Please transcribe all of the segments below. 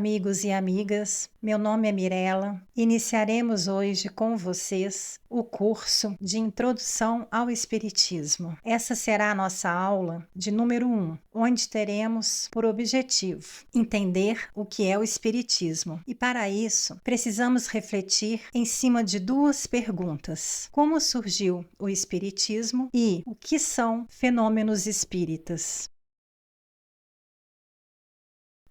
amigos e amigas, meu nome é Mirela. Iniciaremos hoje com vocês o curso de Introdução ao Espiritismo. Essa será a nossa aula de número 1, onde teremos por objetivo entender o que é o Espiritismo. E para isso, precisamos refletir em cima de duas perguntas: como surgiu o Espiritismo e o que são fenômenos espíritas?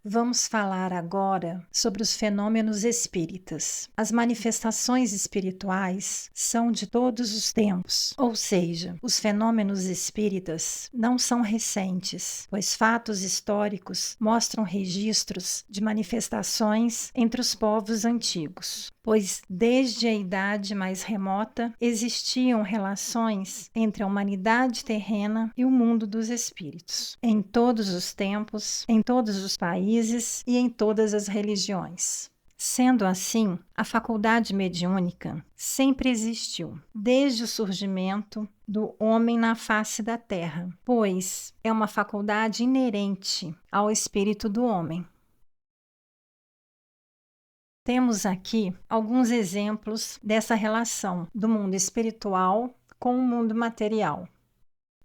Vamos falar agora sobre os fenômenos espíritas. As manifestações espirituais são de todos os tempos, ou seja, os fenômenos espíritas não são recentes, pois fatos históricos mostram registros de manifestações entre os povos antigos, pois desde a idade mais remota existiam relações entre a humanidade terrena e o mundo dos espíritos, em todos os tempos, em todos os países e em todas as religiões. Sendo assim, a faculdade mediúnica sempre existiu, desde o surgimento do homem na face da Terra, pois é uma faculdade inerente ao espírito do homem. Temos aqui alguns exemplos dessa relação do mundo espiritual com o mundo material.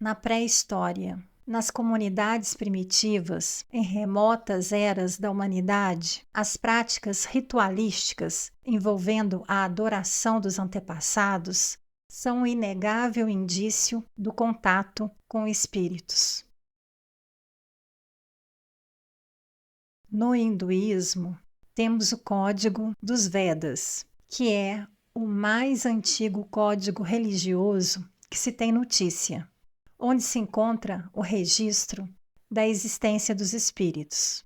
Na pré-história, nas comunidades primitivas, em remotas eras da humanidade, as práticas ritualísticas envolvendo a adoração dos antepassados são um inegável indício do contato com espíritos. No hinduísmo, temos o Código dos Vedas, que é o mais antigo código religioso que se tem notícia, onde se encontra o registro da existência dos espíritos.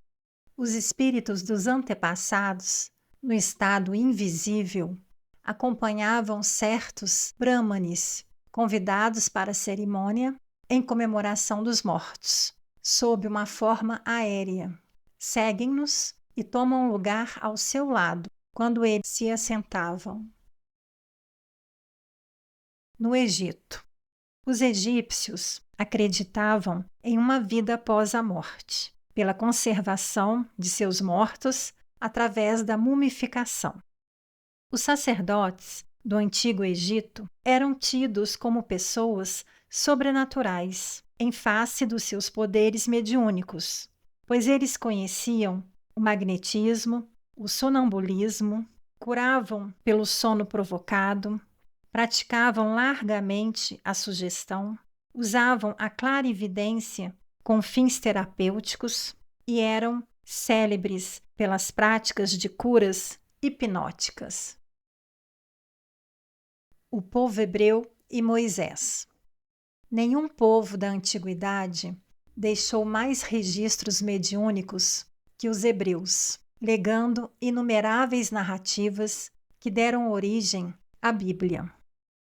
Os espíritos dos antepassados, no estado invisível, acompanhavam certos brahmanes convidados para a cerimônia em comemoração dos mortos, sob uma forma aérea. Seguem-nos e tomam lugar ao seu lado quando eles se assentavam. No Egito, os egípcios acreditavam em uma vida após a morte, pela conservação de seus mortos através da mumificação. Os sacerdotes do Antigo Egito eram tidos como pessoas sobrenaturais em face dos seus poderes mediúnicos, pois eles conheciam o magnetismo, o sonambulismo, curavam pelo sono provocado, praticavam largamente a sugestão, usavam a clarividência com fins terapêuticos e eram célebres pelas práticas de curas hipnóticas. O povo hebreu e Moisés. Nenhum povo da antiguidade deixou mais registros mediúnicos que os hebreus, legando inumeráveis narrativas que deram origem à Bíblia.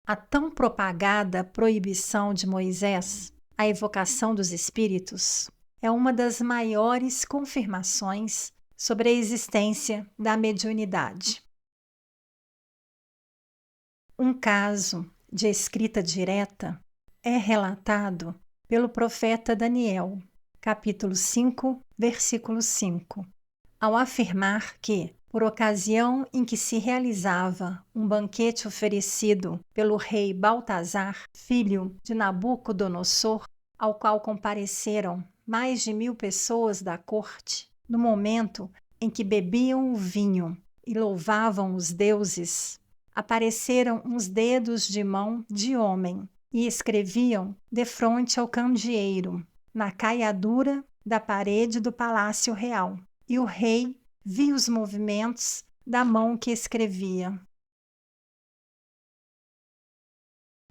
A tão propagada proibição de Moisés, a evocação dos espíritos, é uma das maiores confirmações sobre a existência da mediunidade. Um caso de escrita direta é relatado pelo profeta Daniel, capítulo 5, versículo 5, ao afirmar que, por ocasião em que se realizava um banquete oferecido pelo rei Baltazar, filho de Nabucodonosor, ao qual compareceram mais de 1000 pessoas da corte, no momento em que bebiam o vinho e louvavam os deuses, apareceram uns dedos de mão de homem e escreviam defronte ao candeeiro, na caiadura da parede do palácio real. E o rei via os movimentos da mão que escrevia.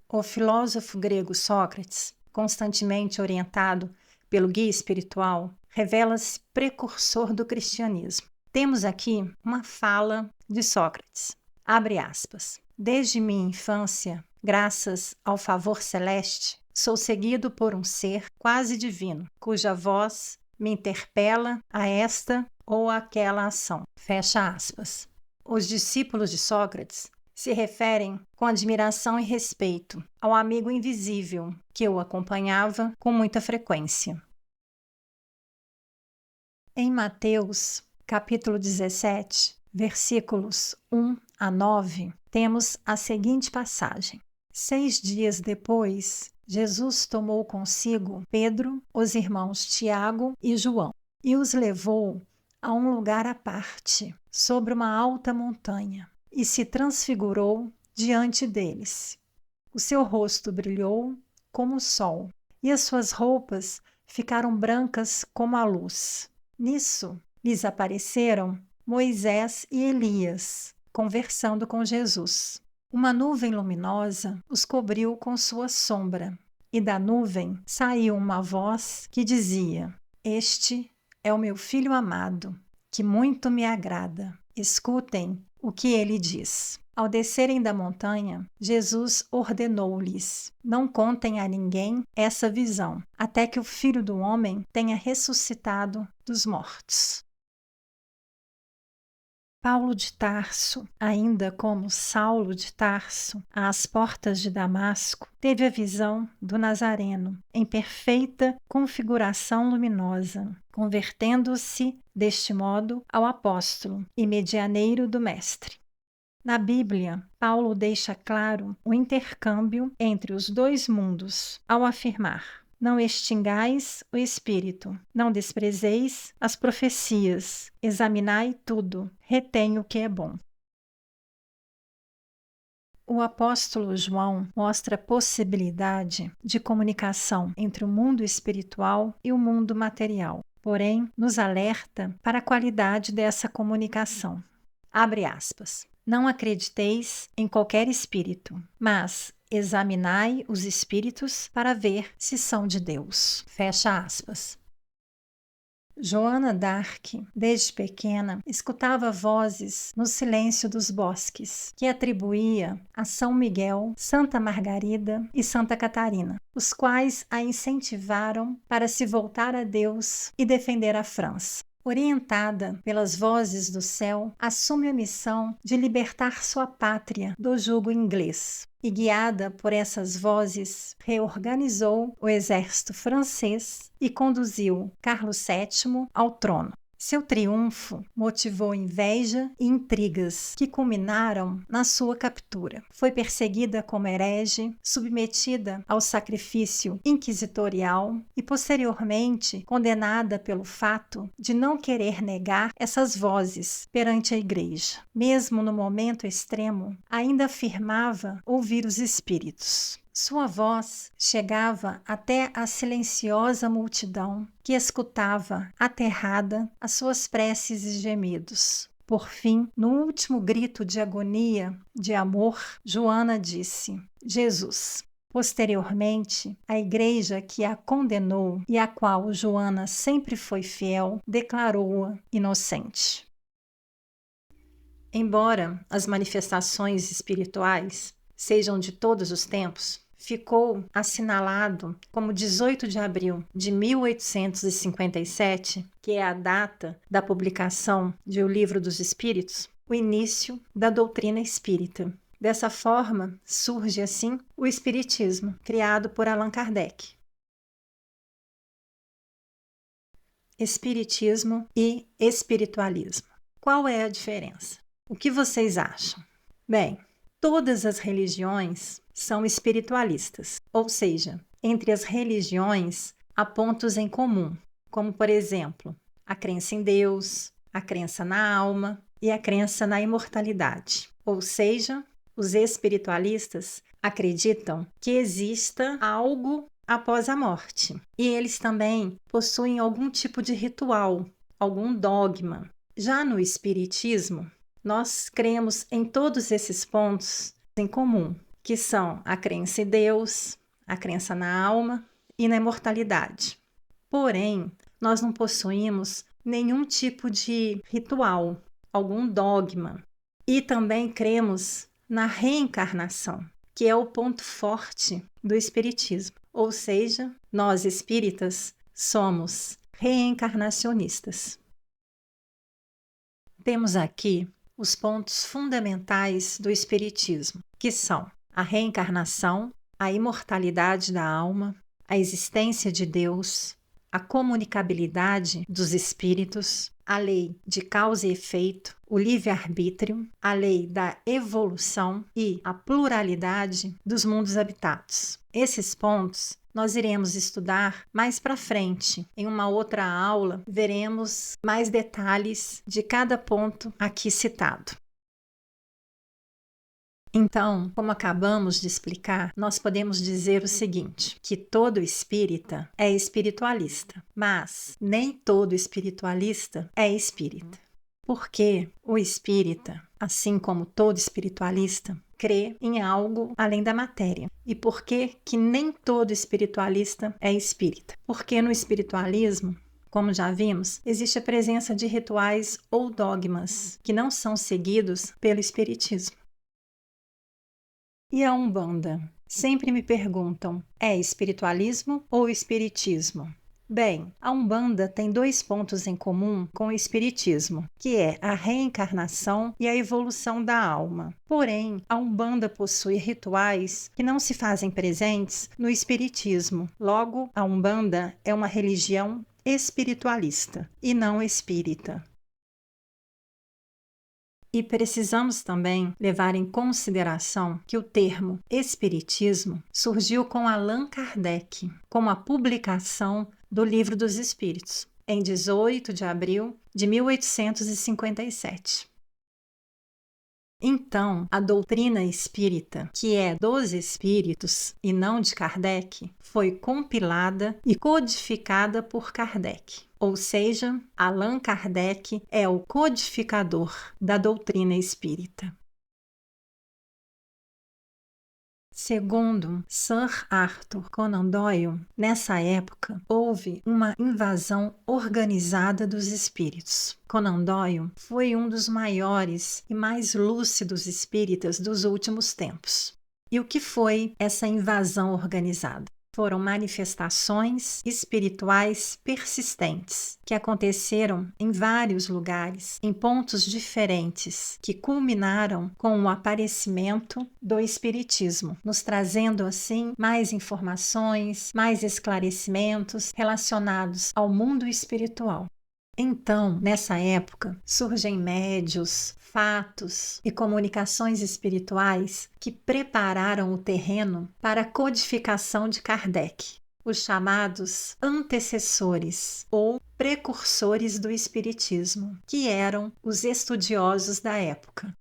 O filósofo grego Sócrates, constantemente orientado pelo guia espiritual, revela-se precursor do cristianismo. Temos aqui uma fala de Sócrates. Abre aspas. Desde minha infância, graças ao favor celeste, sou seguido por um ser quase divino, cuja voz me interpela a esta ou aquela ação. Fecha aspas. Os discípulos de Sócrates se referem com admiração e respeito ao amigo invisível que o acompanhava com muita frequência. Em Mateus, capítulo 17, versículos 1 a 9, temos a seguinte passagem. 6 dias depois, Jesus tomou consigo Pedro, os irmãos Tiago e João, e os levou a um lugar à parte, sobre uma alta montanha, e se transfigurou diante deles. O seu rosto brilhou como o sol, e as suas roupas ficaram brancas como a luz. Nisso, lhes apareceram Moisés e Elias, conversando com Jesus. Uma nuvem luminosa os cobriu com sua sombra, e da nuvem saiu uma voz que dizia: Este é o meu filho amado, que muito me agrada. Escutem o que ele diz. Ao descerem da montanha, Jesus ordenou-lhes: Não contem a ninguém essa visão, até que o Filho do Homem tenha ressuscitado dos mortos. Paulo de Tarso, ainda como Saulo de Tarso, às portas de Damasco, teve a visão do Nazareno, em perfeita configuração luminosa, convertendo-se, deste modo, ao apóstolo e medianeiro do Mestre. Na Bíblia, Paulo deixa claro o intercâmbio entre os dois mundos, ao afirmar: Não extingais o espírito, não desprezeis as profecias, examinai tudo, retém o que é bom. O apóstolo João mostra a possibilidade de comunicação entre o mundo espiritual e o mundo material, porém nos alerta para a qualidade dessa comunicação. Abre aspas. Não acrediteis em qualquer espírito, mas examinai os espíritos para ver se são de Deus. Fecha aspas. Joana d'Arc, desde pequena, escutava vozes no silêncio dos bosques, que atribuía a São Miguel, Santa Margarida e Santa Catarina, os quais a incentivaram para se voltar a Deus e defender a França. Orientada pelas vozes do céu, assume a missão de libertar sua pátria do jugo inglês. E, guiada por essas vozes, reorganizou o exército francês e conduziu Carlos VII ao trono. Seu triunfo motivou inveja e intrigas que culminaram na sua captura. Foi perseguida como herege, submetida ao sacrifício inquisitorial e posteriormente condenada pelo fato de não querer negar essas vozes perante a igreja. Mesmo no momento extremo, ainda afirmava ouvir os espíritos. Sua voz chegava até a silenciosa multidão que escutava, aterrada, as suas preces e gemidos. Por fim, no último grito de agonia, de amor, Joana disse: Jesus. Posteriormente, a igreja que a condenou e à qual Joana sempre foi fiel, declarou-a inocente. Embora as manifestações espirituais sejam de todos os tempos, ficou assinalado como 18 de abril de 1857, que é a data da publicação de O Livro dos Espíritos, o início da doutrina espírita. Dessa forma, surge assim o Espiritismo, criado por Allan Kardec. Espiritismo e espiritualismo. Qual é a diferença? O que vocês acham? Bem, todas as religiões são espiritualistas, ou seja, entre as religiões há pontos em comum, como, por exemplo, a crença em Deus, a crença na alma e a crença na imortalidade. Ou seja, os espiritualistas acreditam que exista algo após a morte, e eles também possuem algum tipo de ritual, algum dogma. Já no espiritismo, nós cremos em todos esses pontos em comum, que são a crença em Deus, a crença na alma e na imortalidade. Porém, nós não possuímos nenhum tipo de ritual, algum dogma. E também cremos na reencarnação, que é o ponto forte do espiritismo. Ou seja, nós espíritas somos reencarnacionistas. Temos aqui os pontos fundamentais do espiritismo, que são a reencarnação, a imortalidade da alma, a existência de Deus, a comunicabilidade dos espíritos, a lei de causa e efeito, o livre-arbítrio, a lei da evolução e a pluralidade dos mundos habitados. Esses pontos nós iremos estudar mais para frente. Em uma outra aula, veremos mais detalhes de cada ponto aqui citado. Então, como acabamos de explicar, nós podemos dizer o seguinte, que todo espírita é espiritualista, mas nem todo espiritualista é espírita. Porque o espírita, assim como todo espiritualista, crê em algo além da matéria. E por que nem todo espiritualista é espírita? Porque no espiritualismo, como já vimos, existe a presença de rituais ou dogmas que não são seguidos pelo espiritismo. E a Umbanda? Sempre me perguntam, é espiritualismo ou espiritismo? Bem, a Umbanda tem 2 pontos em comum com o espiritismo, que é a reencarnação e a evolução da alma. Porém, a Umbanda possui rituais que não se fazem presentes no espiritismo. Logo, a Umbanda é uma religião espiritualista e não espírita. E precisamos também levar em consideração que o termo espiritismo surgiu com Allan Kardec, com a publicação do Livro dos Espíritos, em 18 de abril de 1857. Então, a doutrina espírita, que é dos espíritos e não de Kardec, foi compilada e codificada por Kardec. Ou seja, Allan Kardec é o codificador da doutrina espírita. Segundo Sir Arthur Conan Doyle, nessa época houve uma invasão organizada dos espíritos. Conan Doyle foi um dos maiores e mais lúcidos espíritas dos últimos tempos. E o que foi essa invasão organizada? Foram manifestações espirituais persistentes que aconteceram em vários lugares, em pontos diferentes, que culminaram com o aparecimento do Espiritismo, nos trazendo assim mais informações, mais esclarecimentos relacionados ao mundo espiritual. Então, nessa época, surgem médios, fatos e comunicações espirituais que prepararam o terreno para a codificação de Kardec, os chamados antecessores ou precursores do Espiritismo, que eram os estudiosos da época.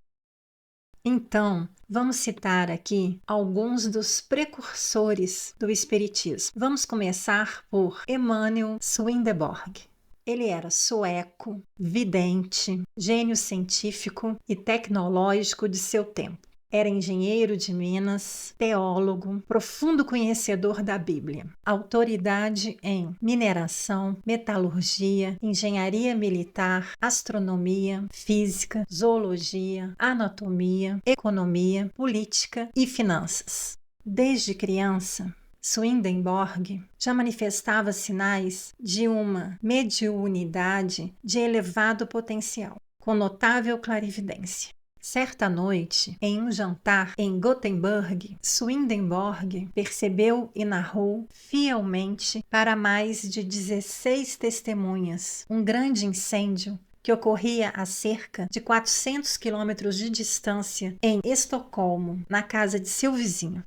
Então, vamos citar aqui alguns dos precursores do Espiritismo. Vamos começar por Emanuel Swedenborg. Ele era sueco, vidente, gênio científico e tecnológico de seu tempo. Era engenheiro de Minas, teólogo, profundo conhecedor da Bíblia, autoridade em mineração, metalurgia, engenharia militar, astronomia, física, zoologia, anatomia, economia, política e finanças. Desde criança, Swedenborg já manifestava sinais de uma mediunidade de elevado potencial, com notável clarividência. Certa noite, em um jantar em Gothenburg, Swedenborg percebeu e narrou fielmente para mais de 16 testemunhas um grande incêndio que ocorria a cerca de 400 quilômetros de distância em Estocolmo, na casa de seu vizinho.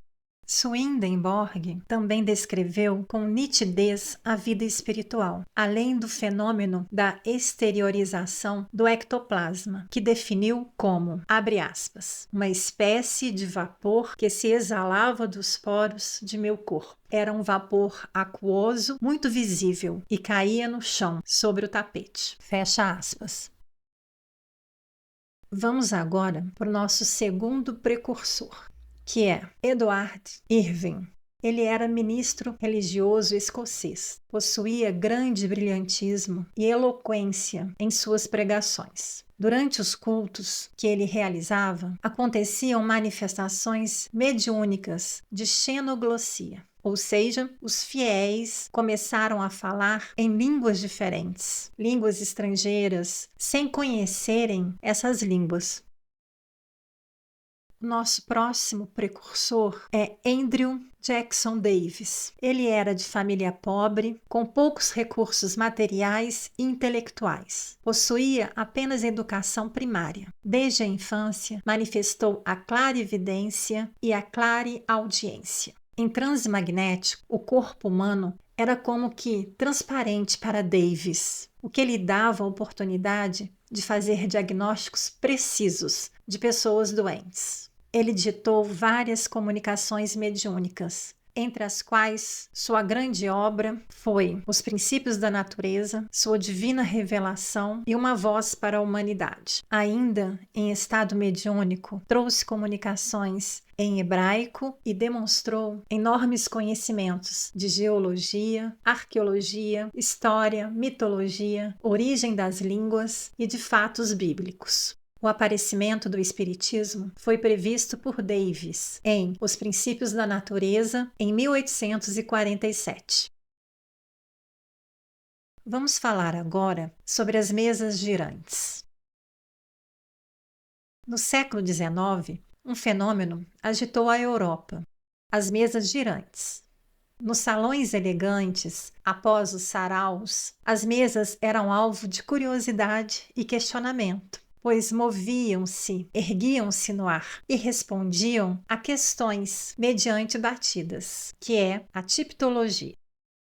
Swedenborg também descreveu com nitidez a vida espiritual, além do fenômeno da exteriorização do ectoplasma, que definiu como, abre aspas, uma espécie de vapor que se exalava dos poros de meu corpo. Era um vapor aquoso, muito visível, e caía no chão, sobre o tapete. Fecha aspas. Vamos agora para o nosso segundo precursor, que é Edward Irving. Ele era ministro religioso escocês, possuía grande brilhantismo e eloquência em suas pregações. Durante os cultos que ele realizava, aconteciam manifestações mediúnicas de xenoglossia, ou seja, os fiéis começaram a falar em línguas diferentes, línguas estrangeiras, sem conhecerem essas línguas. O nosso próximo precursor é Andrew Jackson Davis. Ele era de família pobre, com poucos recursos materiais e intelectuais. Possuía apenas educação primária. Desde a infância, manifestou a clarividência e a clareaudiência. Em transe magnético, o corpo humano era como que transparente para Davis, o que lhe dava a oportunidade de fazer diagnósticos precisos de pessoas doentes. Ele ditou várias comunicações mediúnicas, entre as quais sua grande obra foi Os Princípios da Natureza, Sua Divina Revelação e Uma Voz para a Humanidade. Ainda em estado mediúnico, trouxe comunicações em hebraico e demonstrou enormes conhecimentos de geologia, arqueologia, história, mitologia, origem das línguas e de fatos bíblicos. O aparecimento do Espiritismo foi previsto por Davis em Os Princípios da Natureza, em 1847. Vamos falar agora sobre as mesas girantes. No século XIX, um fenômeno agitou a Europa: as mesas girantes. Nos salões elegantes, após os saraus, as mesas eram alvo de curiosidade e questionamento, pois moviam-se, erguiam-se no ar e respondiam a questões mediante batidas, que é a tipologia.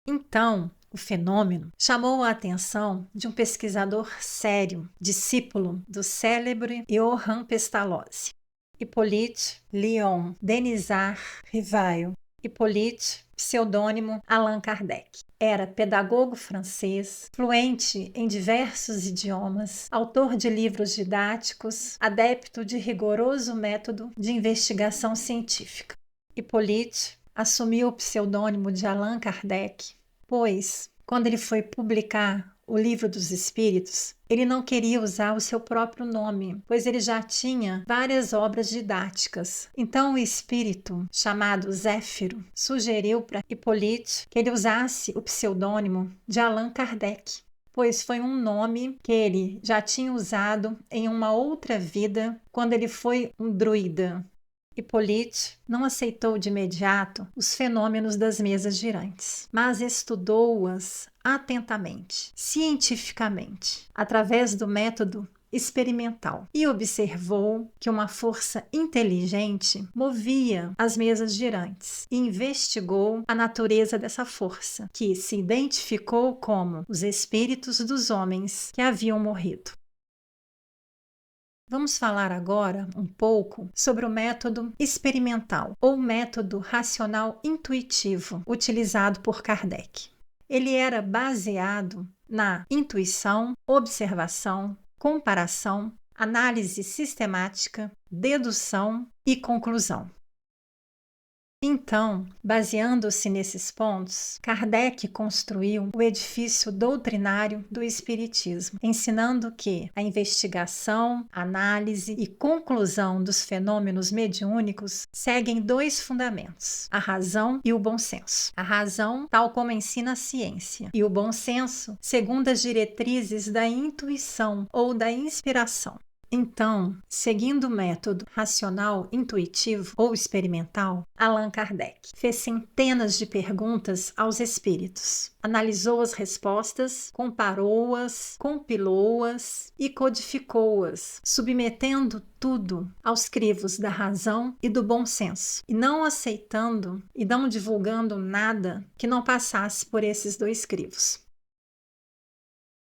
Então, o fenômeno chamou a atenção de um pesquisador sério, discípulo do célebre Johann Pestalozzi, Hippolyte Léon Denisard Rivail. Hippolyte, pseudônimo Allan Kardec. Era pedagogo francês, fluente em diversos idiomas, autor de livros didáticos, adepto de rigoroso método de investigação científica. Hippolyte assumiu o pseudônimo de Allan Kardec, pois, quando ele foi publicar o Livro dos Espíritos, ele não queria usar o seu próprio nome, pois ele já tinha várias obras didáticas. Então o espírito, chamado Zéfiro, sugeriu para Hippolyte que ele usasse o pseudônimo de Allan Kardec, pois foi um nome que ele já tinha usado em uma outra vida, quando ele foi um druida. Hippolyte não aceitou de imediato os fenômenos das mesas girantes, mas estudou-as atentamente, cientificamente, através do método experimental, e observou que uma força inteligente movia as mesas girantes e investigou a natureza dessa força, que se identificou como os espíritos dos homens que haviam morrido. Vamos falar agora um pouco sobre o método experimental ou método racional intuitivo utilizado por Kardec. Ele era baseado na intuição, observação, comparação, análise sistemática, dedução e conclusão. Então, baseando-se nesses pontos, Kardec construiu o edifício doutrinário do Espiritismo, ensinando que a investigação, análise e conclusão dos fenômenos mediúnicos seguem dois fundamentos: a razão e o bom senso. A razão, tal como ensina a ciência, e o bom senso, segundo as diretrizes da intuição ou da inspiração. Então, seguindo o método racional, intuitivo ou experimental, Allan Kardec fez centenas de perguntas aos espíritos, analisou as respostas, comparou-as, compilou-as e codificou-as, submetendo tudo aos crivos da razão e do bom senso, e não aceitando e não divulgando nada que não passasse por esses dois crivos.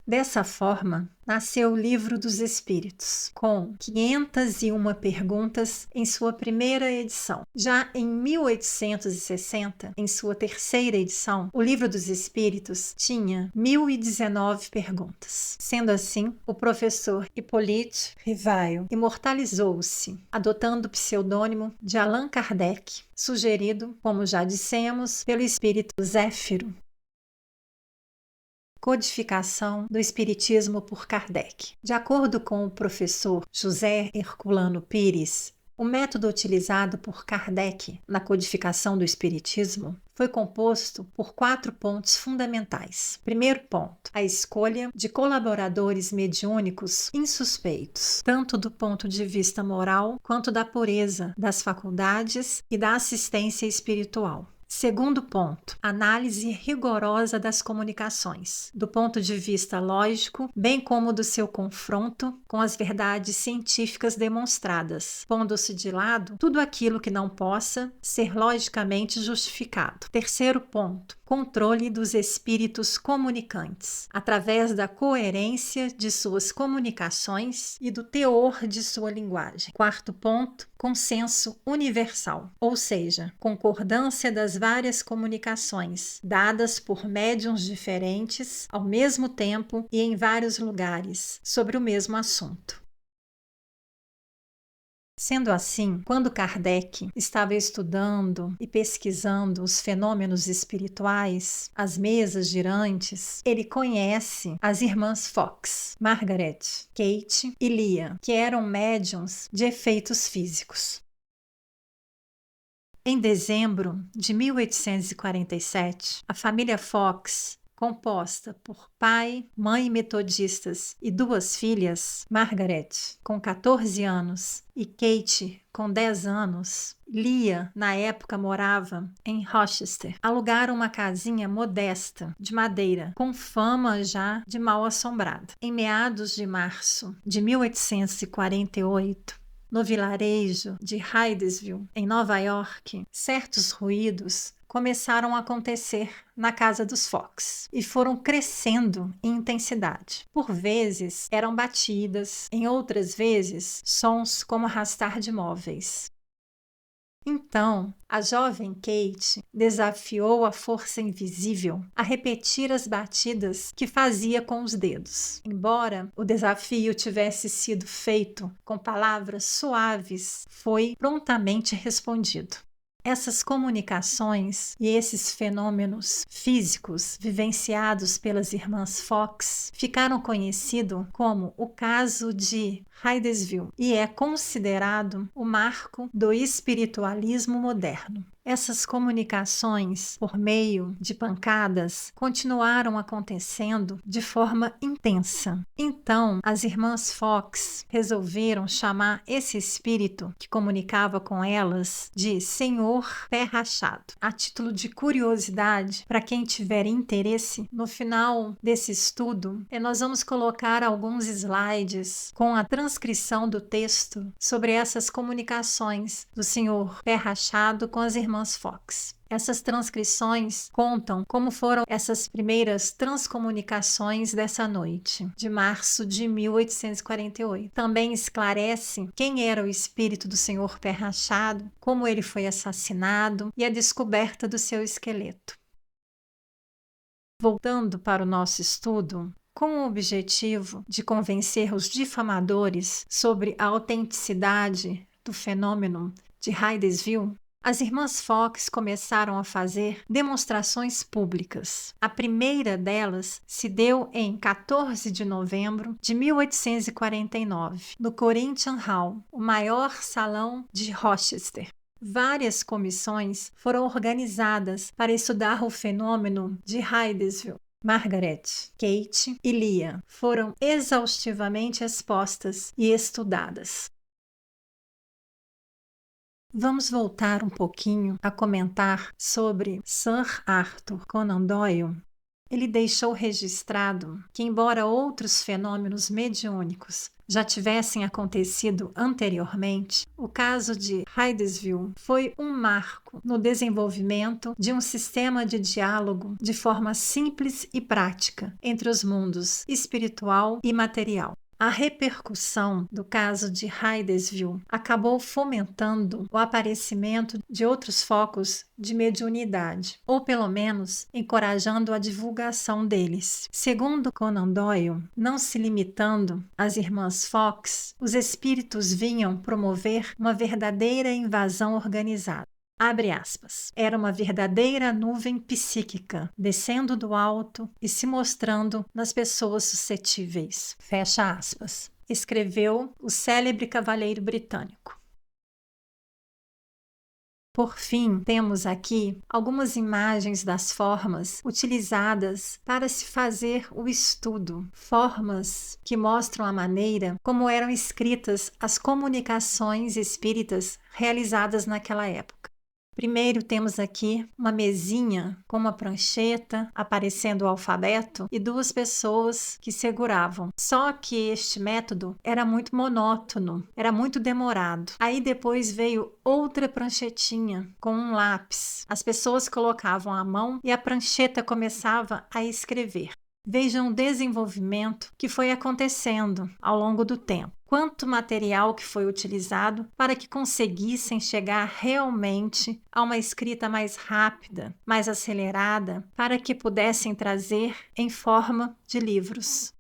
Dessa forma, nasceu o Livro dos Espíritos, com 501 perguntas em sua primeira edição. Já em 1860, em sua terceira edição, o Livro dos Espíritos tinha 1019 perguntas. Sendo assim, o professor Hippolyte Rivail imortalizou-se, adotando o pseudônimo de Allan Kardec, sugerido, como já dissemos, pelo espírito Zéfiro. Codificação do Espiritismo por Kardec. De acordo com o professor José Herculano Pires, O método utilizado por Kardec na codificação do Espiritismo foi composto por 4 pontos fundamentais. Primeiro ponto, a escolha de colaboradores mediúnicos insuspeitos, tanto do ponto de vista moral quanto da pureza das faculdades e da assistência espiritual. Segundo ponto, análise rigorosa das comunicações, do ponto de vista lógico, bem como do seu confronto com as verdades científicas demonstradas, pondo-se de lado tudo aquilo que não possa ser logicamente justificado. Terceiro ponto, controle dos espíritos comunicantes, através da coerência de suas comunicações e do teor de sua linguagem. Quarto ponto, consenso universal, ou seja, concordância das várias comunicações, dadas por médiuns diferentes, ao mesmo tempo e em vários lugares, sobre o mesmo assunto. Sendo assim, quando Kardec estava estudando e pesquisando os fenômenos espirituais, as mesas girantes, ele conhece as irmãs Fox, Margaret, Kate e Lia, que eram médiuns de efeitos físicos. Em dezembro de 1847, a família Fox, composta por pai, mãe metodistas e 2 filhas, Margaret, com 14 anos, e Kate, com 10 anos, Lia, na época, morava em Rochester, alugaram uma casinha modesta, de madeira, com fama já de mal-assombrada. Em meados de março de 1848, no vilarejo de Hydesville, em Nova York, certos ruídos começaram a acontecer na casa dos Fox e foram crescendo em intensidade. Por vezes eram batidas, em outras vezes sons como arrastar de móveis. Então, a jovem Kate desafiou a força invisível a repetir as batidas que fazia com os dedos. Embora o desafio tivesse sido feito com palavras suaves, foi prontamente respondido. Essas comunicações e esses fenômenos físicos vivenciados pelas irmãs Fox ficaram conhecidos como o caso de Hydesville e é considerado o marco do espiritualismo moderno. Essas comunicações, por meio de pancadas, continuaram acontecendo de forma intensa. Então, as irmãs Fox resolveram chamar esse espírito que comunicava com elas de Senhor Pé Rachado. A título de curiosidade, para quem tiver interesse, no final desse estudo, nós vamos colocar alguns slides com a transcrição do texto sobre essas comunicações do Senhor Pé Rachado com as irmãs Fox. Essas transcrições contam como foram essas primeiras transcomunicações dessa noite, de março de 1848. Também esclarece quem era o espírito do Senhor Pé Rachado, como ele foi assassinado e a descoberta do seu esqueleto. Voltando para o nosso estudo, com o objetivo de convencer os difamadores sobre a autenticidade do fenômeno de Hydesville, as irmãs Fox começaram a fazer demonstrações públicas. A primeira delas se deu em 14 de novembro de 1849, no Corinthian Hall, o maior salão de Rochester. Várias comissões foram organizadas para estudar o fenômeno de Hydesville. Margaret, Kate e Lia foram exaustivamente expostas e estudadas. Vamos voltar um pouquinho a comentar sobre Sir Arthur Conan Doyle. Ele deixou registrado que, embora outros fenômenos mediúnicos já tivessem acontecido anteriormente, o caso de Hydesville foi um marco no desenvolvimento de um sistema de diálogo de forma simples e prática entre os mundos espiritual e material. A repercussão do caso de Hydesville acabou fomentando o aparecimento de outros focos de mediunidade, ou pelo menos encorajando a divulgação deles. Segundo Conan Doyle, não se limitando às irmãs Fox, os espíritos vinham promover uma verdadeira invasão organizada. Abre aspas. Era uma verdadeira nuvem psíquica, descendo do alto e se mostrando nas pessoas suscetíveis. Fecha aspas. Escreveu o célebre cavaleiro britânico. Por fim, temos aqui algumas imagens das formas utilizadas para se fazer o estudo, formas que mostram a maneira como eram escritas as comunicações espíritas realizadas naquela época. Primeiro temos aqui uma mesinha com uma prancheta aparecendo o alfabeto e duas pessoas que seguravam. Só que este método era muito monótono, era muito demorado. Aí depois veio outra pranchetinha com um lápis. As pessoas colocavam a mão e a prancheta começava a escrever. Vejam o desenvolvimento que foi acontecendo ao longo do tempo. Quanto material que foi utilizado para que conseguissem chegar realmente a uma escrita mais rápida, mais acelerada, para que pudessem trazer em forma de livros.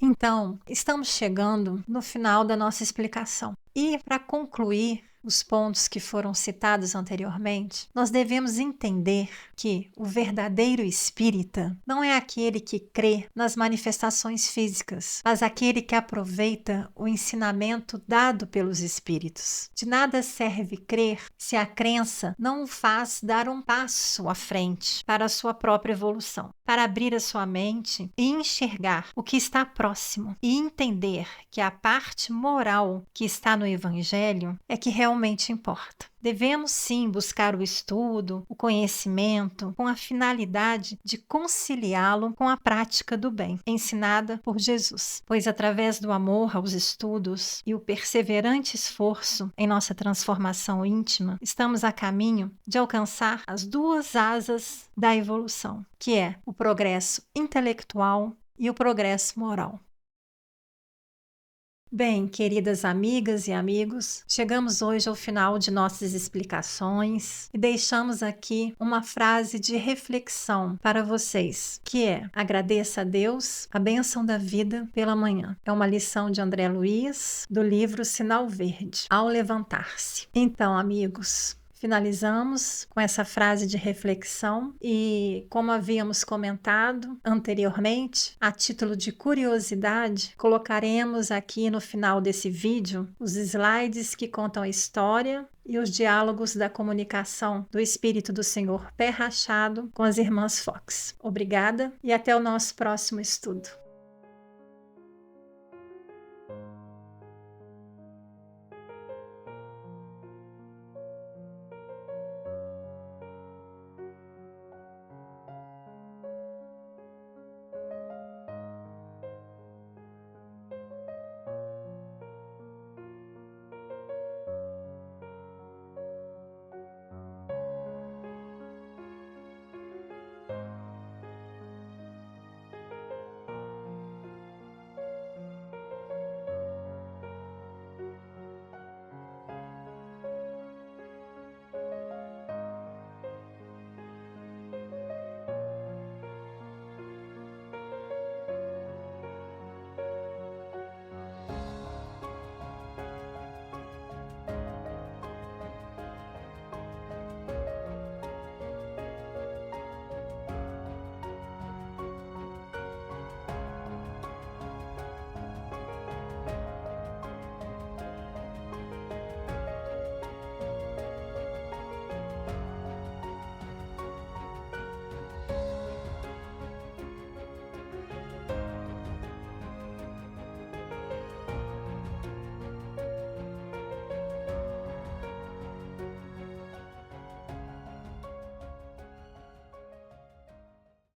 Então, estamos chegando no final da nossa explicação. E para concluir os pontos que foram citados anteriormente, nós devemos entender que o verdadeiro espírita não é aquele que crê nas manifestações físicas, mas aquele que aproveita o ensinamento dado pelos espíritos. De nada serve crer se a crença não o faz dar um passo à frente para a sua própria evolução, para abrir a sua mente e enxergar o que está próximo e entender que a parte moral que está no Evangelho é que realmente importa. Devemos sim buscar o estudo, o conhecimento, com a finalidade de conciliá-lo com a prática do bem, ensinada por Jesus. Pois através do amor aos estudos e o perseverante esforço em nossa transformação íntima, estamos a caminho de alcançar as duas asas da evolução, que é o progresso intelectual e o progresso moral. Bem, queridas amigas e amigos, chegamos hoje ao final de nossas explicações e deixamos aqui uma frase de reflexão para vocês, que é: agradeça a Deus a bênção da vida pela manhã. É uma lição de André Luiz, do livro Sinal Verde, Ao Levantar-se. Então, amigos, finalizamos com essa frase de reflexão e, como havíamos comentado anteriormente, a título de curiosidade, colocaremos aqui no final desse vídeo os slides que contam a história e os diálogos da comunicação do Espírito do Senhor Pé Rachado com as irmãs Fox. Obrigada e até o nosso próximo estudo.